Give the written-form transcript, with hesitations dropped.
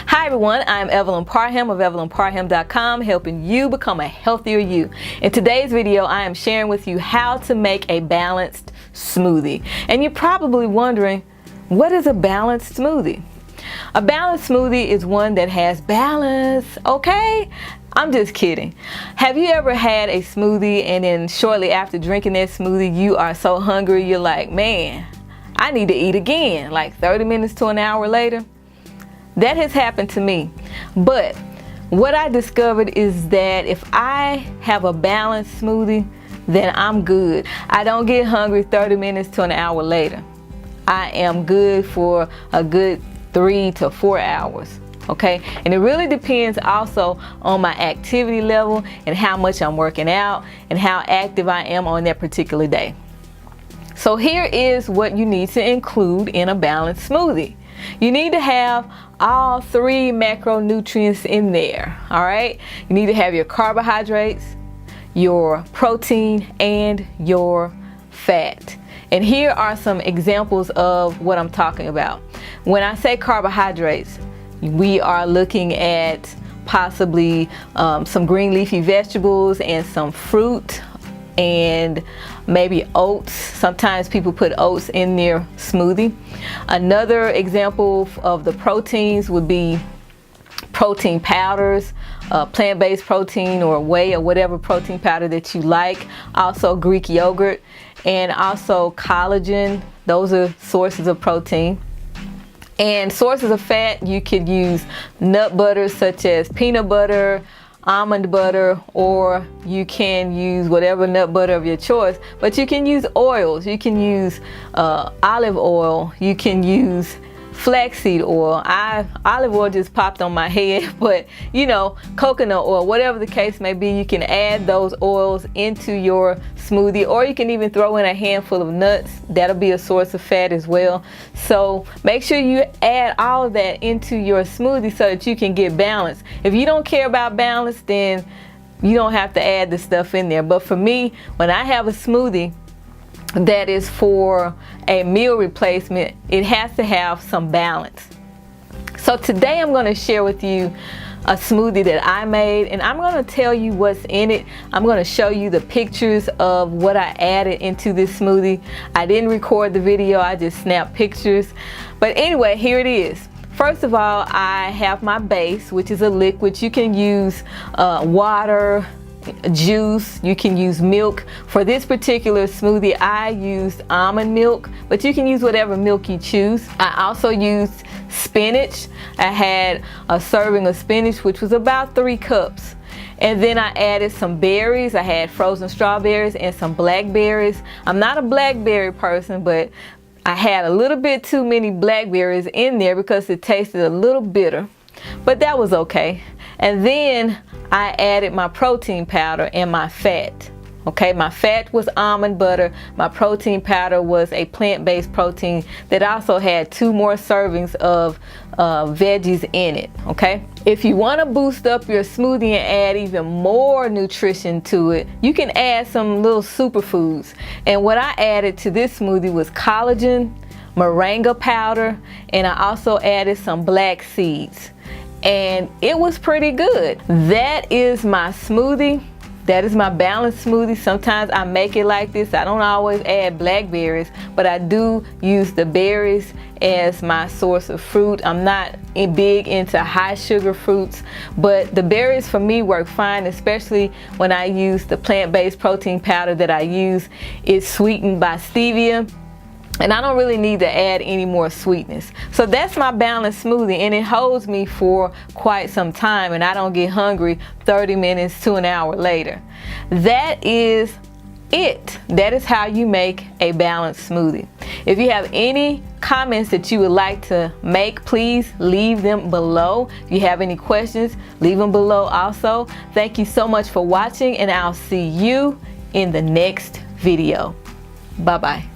Hi everyone, I'm Evelyn Parham of EvelynParham.com, helping you become a healthier you. In today's video, I am sharing with you how to make a balanced smoothie. And you're probably wondering, what is a balanced smoothie? A balanced smoothie is one that has balance, okay? I'm just kidding. Have you ever had a smoothie and then shortly after drinking that smoothie, you are so hungry, you're like, man, I need to eat again, like 30 minutes to an hour later? That has happened to me. But what I discovered is that if I have a balanced smoothie, then I'm good. I don't get hungry 30 minutes to an hour later. I am good for a good 3 to 4 hours. Okay, and it really depends also on my activity level and how much I'm working out and how active I am on that particular day. So here is what you need to include in a balanced smoothie. You need to have all 3 macronutrients in there, all right? You need to have your carbohydrates, your protein, and your fat. And here are some examples of what I'm talking about. When I say carbohydrates, we are looking at possibly some green leafy vegetables and some fruit and maybe oats. Sometimes people put oats in their smoothie. Another example of the proteins would be protein powders, plant-based protein or whey or whatever protein powder that you like. Also Greek yogurt and also collagen. Those are sources of protein. And sources of fat, you could use nut butters such as peanut butter, almond butter, or you can use whatever nut butter of your choice. But you can use oils. You can use olive oil. You can use flaxseed oil. Olive oil just popped on my head, but you know, coconut oil, whatever the case may be, you can add those oils into your smoothie, or you can even throw in a handful of nuts. That'll be a source of fat as well. So make sure you add all of that into your smoothie so that you can get balance. If you don't care about balance, then you don't have to add the stuff in there. But for me, when I have a smoothie that is for a meal replacement, it has to have some balance. So today I'm going to share with you a smoothie that I made, and I'm going to tell you what's in it. I'm going to show you the pictures of what I added into this smoothie. I didn't record the video, I just snapped pictures. But anyway, here it is. First of all, I have my base, which is a liquid. You can use water, juice, you can use milk. For this particular smoothie, I used almond milk, but you can use whatever milk you choose. I also used spinach. I had a serving of spinach, which was about 3 cups. And then I added some berries. I had frozen strawberries and some blackberries. I'm not a blackberry person, but I had a little bit too many blackberries in there because it tasted a little bitter, but that was okay. And then I added my protein powder and my fat. Okay, my fat was almond butter. My protein powder was a plant-based protein that also had 2 more servings of veggies in it. Okay, if you want to boost up your smoothie and add even more nutrition to it, you can add some little superfoods. And what I added to this smoothie was collagen, moringa powder, and I also added some black seeds. And it was pretty good. That is my smoothie. That is my balanced smoothie. Sometimes I make it like this. I don't always add blackberries, but I do use the berries as my source of fruit. I'm not big into high sugar fruits, but the berries for me work fine, especially when I use the plant-based protein powder that I use. It's sweetened by stevia, and I don't really need to add any more sweetness. So that's my balanced smoothie, and it holds me for quite some time, and I don't get hungry 30 minutes to an hour later. That is it. That is how you make a balanced smoothie. If you have any comments that you would like to make, please leave them below. If you have any questions, leave them below also. Thank you so much for watching, and I'll see you in the next video. Bye-bye.